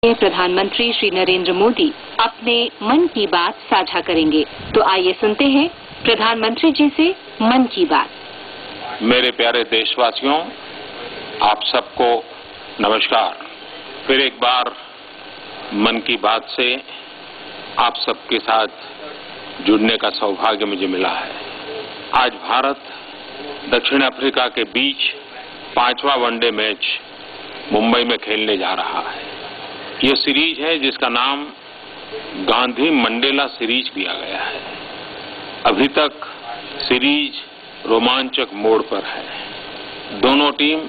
प्रधानमंत्री श्री नरेंद्र मोदी अपने मन की बात साझा करेंगे। तो आइए सुनते हैं प्रधानमंत्री जी से मन की बात। मेरे प्यारे देशवासियों, आप सबको नमस्कार। फिर एक बार मन की बात से आप सबके साथ जुड़ने का सौभाग्य मुझे मिला है। आज भारत दक्षिण अफ्रीका के बीच 5वां वनडे मैच मुंबई में खेलने जा रहा है। ये सीरीज है जिसका नाम गांधी मंडेला सीरीज दिया गया है। अभी तक सीरीज रोमांचक मोड़ पर है। दोनों टीम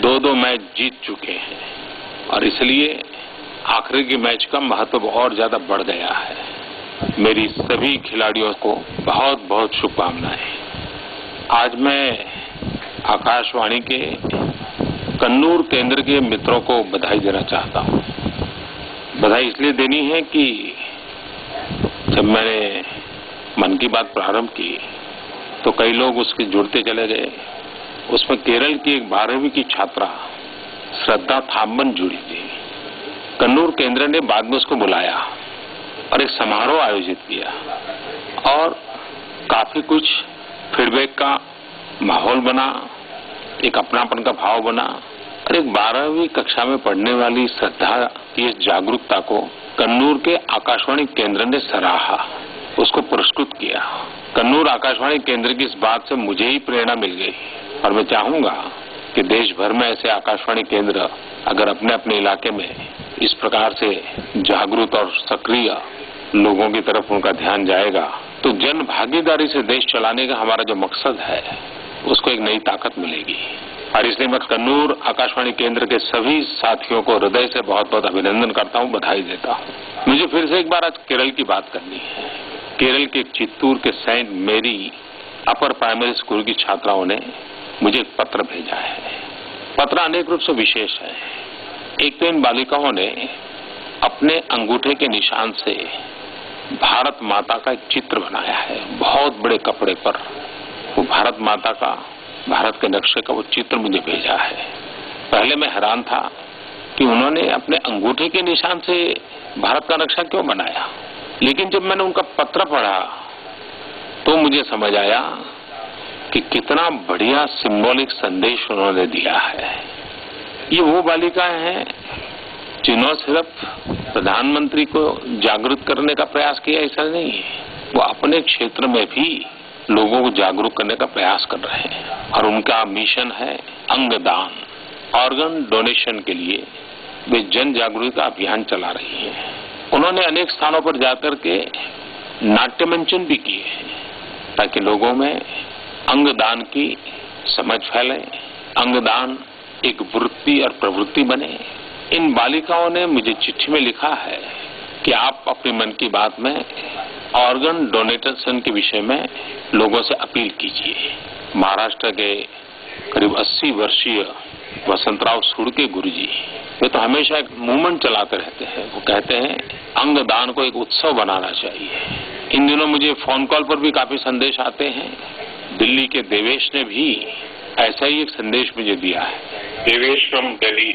2-2 मैच जीत चुके हैं और इसलिए आखिरी के मैच का महत्व और ज्यादा बढ़ गया है। मेरी सभी खिलाड़ियों को बहुत बहुत शुभकामनाएं। आज मैं आकाशवाणी के कन्नूर केंद्र के मित्रों को बधाई देना चाहता हूं। बधाई इसलिए देनी है कि जब मैंने मन की बात प्रारंभ की तो कई लोग उसके जुड़ते चले गए। उसमें केरल की एक 12वीं की छात्रा श्रद्धा थाम्बन जुड़ी थी। कन्नूर केंद्र ने बाद में उसको बुलाया और एक समारोह आयोजित किया और काफी कुछ फीडबैक का माहौल बना, एक अपनापन का भाव बना और एक 12वीं कक्षा में पढ़ने वाली श्रद्धा की इस जागरूकता को कन्नूर के आकाशवाणी केंद्र ने सराहा, उसको पुरस्कृत किया। कन्नूर आकाशवाणी केंद्र की इस बात से मुझे ही प्रेरणा मिल गई और मैं चाहूंगा कि देश भर में ऐसे आकाशवाणी केंद्र अगर अपने अपने इलाके में इस प्रकार से जागरूक और सक्रिय लोगों की तरफ उनका ध्यान जाएगा तो जन भागीदारी से देश चलाने का हमारा जो मकसद है उसको एक नई ताकत मिलेगी। और इसलिए मैं कन्नूर आकाशवाणी केंद्र के सभी साथियों को हृदय से बहुत बहुत अभिनंदन करता हूं, बधाई देता हूं। मुझे फिर से एक बार आज केरल की बात करनी है। केरल के चित्तूर के सेंट मेरी अपर प्राइमरी स्कूल की छात्राओं ने मुझे एक पत्र भेजा है। पत्र अनेक रूप से विशेष है। एक तो इन बालिकाओं ने अपने अंगूठे के निशान से भारत माता का एक चित्र बनाया है। बहुत बड़े कपड़े पर वो भारत माता का, भारत के नक्शे का वो चित्र मुझे भेजा है। पहले मैं हैरान था कि उन्होंने अपने अंगूठे के निशान से भारत का नक्शा क्यों बनाया, लेकिन जब मैंने उनका पत्र पढ़ा तो मुझे समझ आया कि कितना बढ़िया सिंबॉलिक संदेश उन्होंने दिया है। ये वो बालिकाएं हैं जिन्होंने सिर्फ प्रधानमंत्री को जागरूक करने का प्रयास किया, ऐसा नहीं है। वो अपने क्षेत्र में भी लोगों को जागरूक करने का प्रयास कर रहे हैं और उनका मिशन है अंगदान, ऑर्गन डोनेशन के लिए वे जन जागरूकता अभियान चला रही हैं। उन्होंने अनेक स्थानों पर जाकर के नाट्य मंचन भी किए हैं ताकि लोगों में अंगदान की समझ फैले, अंगदान एक वृत्ति और प्रवृत्ति बने। इन बालिकाओं ने मुझे चिट्ठी में लिखा है कि आप अपने मन की बात में ऑर्गन डोनेशन के विषय में लोगों से अपील कीजिए। महाराष्ट्र के करीब 80 वर्षीय वसंतराव सुड़के गुरुजी वे तो हमेशा एक मूवमेंट चलाते रहते हैं। वो कहते हैं अंगदान को एक उत्सव बनाना चाहिए। इन दिनों मुझे फोन कॉल पर भी काफी संदेश आते हैं। दिल्ली के देवेश ने भी ऐसा ही एक संदेश मुझे दिया है। Devesh from Delhi,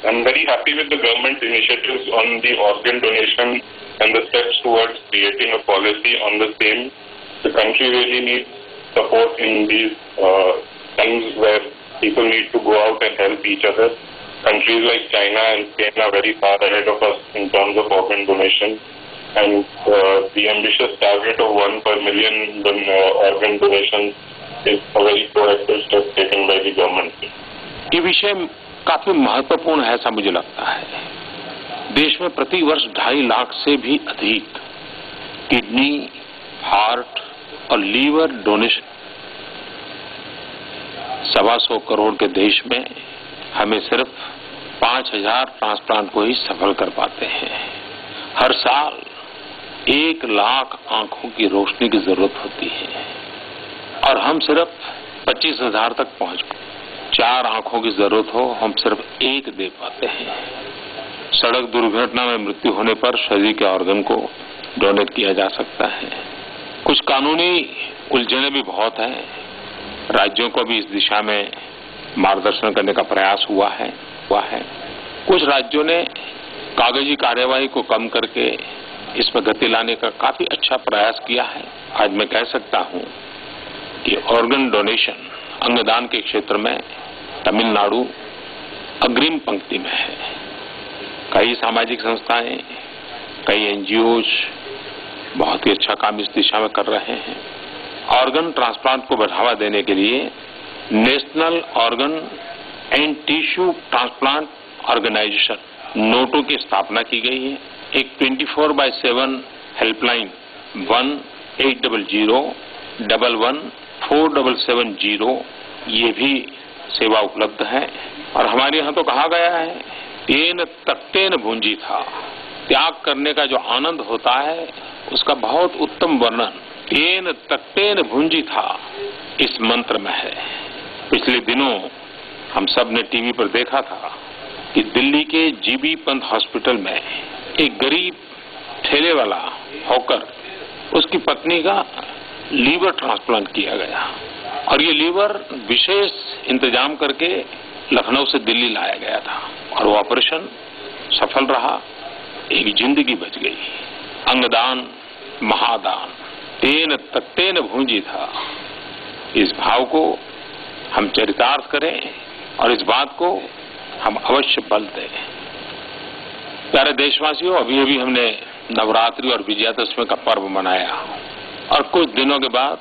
I am very happy with the government initiatives on the organ donation and the steps towards creating a policy on the same. The country really needs support in these times where people need to go out and help each other. Countries like China and Spain are very far ahead of us in terms of organ donation, and the ambitious target of 1 per million organ donation is a very proactive step taken by the government. ये विषय काफी महत्वपूर्ण है ऐसा मुझे लगता है। देश में प्रति वर्ष 2.5 लाख से भी अधिक किडनी, हार्ट और लीवर डोनेशन 125 करोड़ के देश में हमें सिर्फ 5000 ट्रांसप्लांट को ही सफल कर पाते हैं। हर साल 1 लाख आंखों की रोशनी की जरूरत होती है और हम सिर्फ 25,000 तक पहुंच पाते। 4 आंखों की जरूरत हो, हम सिर्फ 1 दे पाते हैं। सड़क दुर्घटना में मृत्यु होने पर शरीर के ऑर्गन को डोनेट किया जा सकता है। कुछ कानूनी उलझने भी बहुत हैं। राज्यों को भी इस दिशा में मार्गदर्शन करने का प्रयास हुआ है। कुछ राज्यों ने कागजी कार्यवाही को कम करके इसमें गति लाने का काफी अच्छा प्रयास किया है। आज मैं कह सकता हूं कि ऑर्गन डोनेशन, अंगदान के क्षेत्र में तमिलनाडु अग्रिम पंक्ति में है। कई सामाजिक संस्थाएं, कई एनजीओज बहुत ही अच्छा काम इस दिशा में कर रहे हैं। ऑर्गन ट्रांसप्लांट को बढ़ावा देने के लिए national organ and tissue transplant organisation NOTTO की स्थापना की गई है। एक 24/7 हेल्पलाइन 1-800-11-4770 ये भी सेवा उपलब्ध है। और हमारे यहाँ तो कहा गया है, तेन तक्तेन भूंजी था, त्याग करने का जो आनंद होता है उसका बहुत उत्तम वर्णन तेन तक्तेन भूंजी था इस मंत्र में है। पिछले दिनों हम सब ने टीवी पर देखा था कि दिल्ली के जीबी पंत हॉस्पिटल में एक गरीब ठेले वाला होकर उसकी पत्नी का लीवर ट्रांसप्लांट किया गया और ये लीवर विशेष इंतजाम करके लखनऊ से दिल्ली लाया गया था और वो ऑपरेशन सफल रहा, एक जिंदगी बच गई। अंगदान महादान, तेन तत्तेन भूंजी था, इस भाव को हम चरितार्थ करें और इस बात को हम अवश्य बल दें। प्यारे देशवासियों, अभी अभी हमने नवरात्रि और विजयादशमी का पर्व मनाया और कुछ दिनों के बाद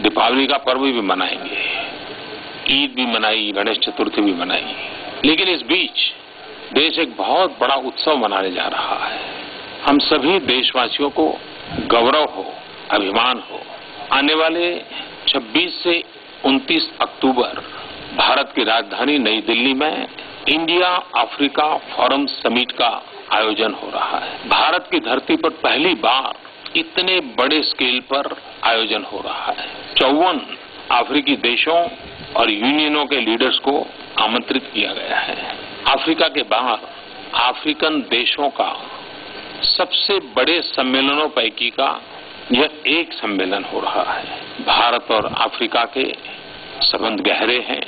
दीपावली का पर्व भी मनाएंगे, ईद भी मनाई, गणेश चतुर्थी भी मनाई। लेकिन इस बीच देश एक बहुत बड़ा उत्सव मनाने जा रहा है। हम सभी देशवासियों को गौरव हो, अभिमान हो। आने वाले 26 से 29 अक्टूबर भारत की राजधानी नई दिल्ली में इंडिया अफ्रीका फोरम समिट का आयोजन हो रहा है। भारत की धरती पर पहली बार इतने बड़े स्केल पर आयोजन हो रहा है। 54 अफ्रीकी देशों और यूनियनों के लीडर्स को आमंत्रित किया गया है। अफ्रीका के बाहर अफ्रीकन देशों का सबसे बड़े सम्मेलनों पैकी का यह एक सम्मेलन हो रहा है। भारत और अफ्रीका के संबंध गहरे हैं।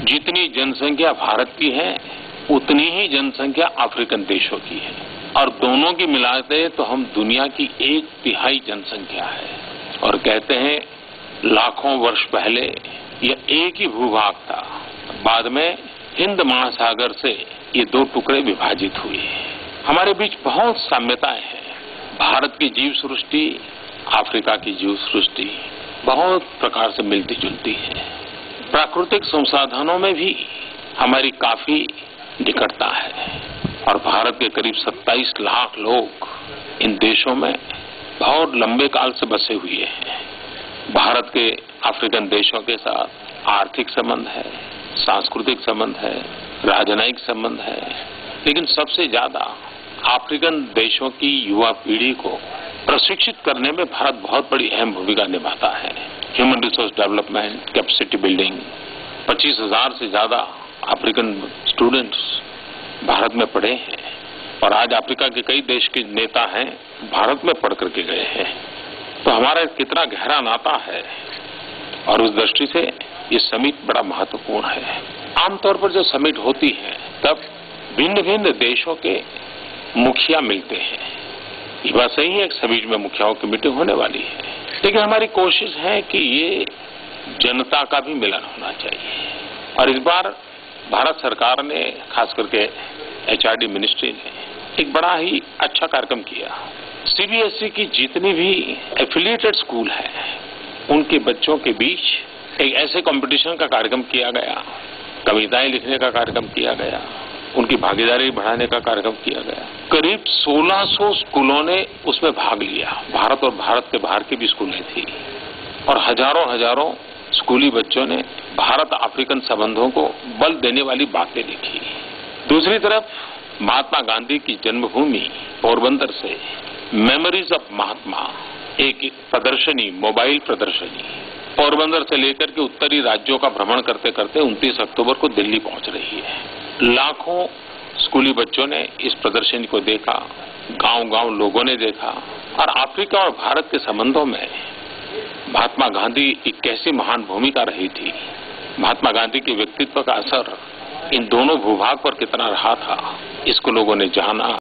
जितनी जनसंख्या भारत की है उतनी ही जनसंख्या अफ्रीकन देशों की है और दोनों की मिलाते तो हम दुनिया की 1/3 जनसंख्या है। और कहते हैं लाखों वर्ष पहले यह एक ही भूभाग था, बाद में हिंद महासागर से ये 2 टुकड़े विभाजित हुए। हमारे बीच बहुत साम्यताएं हैं। भारत की जीव सृष्टि, अफ्रीका की जीव सृष्टि बहुत प्रकार से मिलती जुलती है। प्राकृतिक संसाधनों में भी हमारी काफी निकटता है और भारत के करीब 27 लाख लोग इन देशों में बहुत लंबे काल से बसे हुए हैं। भारत के अफ्रीकन देशों के साथ आर्थिक संबंध है, सांस्कृतिक संबंध है, राजनयिक संबंध है, लेकिन सबसे ज्यादा अफ्रीकन देशों की युवा पीढ़ी को प्रशिक्षित करने में भारत बहुत बड़ी अहम भूमिका निभाता है। Human resource development, capacity building, 25,000 से ज्यादा अफ्रीकन स्टूडेंट्स भारत में पढ़े हैं और आज अफ्रीका के कई देश के नेता हैं भारत में पढ़ करके गए हैं। तो हमारा कितना गहरा नाता है और उस दृष्टि से ये समिट बड़ा महत्वपूर्ण है। आमतौर पर जो समिट होती है तब भिन्न भिन्न देशों के मुखिया मिलते हैं। ये बात सही है, एक समिट में मुखियाओं की मीटिंग होने वाली है, लेकिन हमारी कोशिश है कि ये जनता का भी मिलन होना चाहिए। और इस बार भारत सरकार ने, खास करके HRD मिनिस्ट्री ने एक बड़ा ही अच्छा कार्यक्रम किया। CBSE की जितनी भी एफिलिएटेड स्कूल है उनके बच्चों के बीच एक ऐसे कंपटीशन का कार्यक्रम किया गया, कविताएं लिखने का कार्यक्रम किया गया, उनकी भागीदारी बढ़ाने का कार्यक्रम किया गया। करीब 1600 स्कूलों ने उसमें भाग लिया। भारत और भारत के बाहर की भी स्कूलें थी और हजारों स्कूली बच्चों ने भारत अफ्रीकन संबंधों को बल देने वाली बातें लिखी। दूसरी तरफ महात्मा गांधी की जन्मभूमि पोरबंदर से मेमोरीज ऑफ महात्मा एक प्रदर्शनी, मोबाइल प्रदर्शनी पोरबंदर से लेकर के उत्तरी राज्यों का भ्रमण करते करते 29 अक्टूबर को दिल्ली पहुंच रही है। लाखों स्कूली बच्चों ने इस प्रदर्शनी को देखा, गांव-गांव लोगों ने देखा और अफ्रीका और भारत के संबंधों में महात्मा गांधी की कैसी महान भूमिका रही थी, महात्मा गांधी के व्यक्तित्व का असर इन दोनों भूभाग पर कितना रहा था, इसको लोगों ने जाना,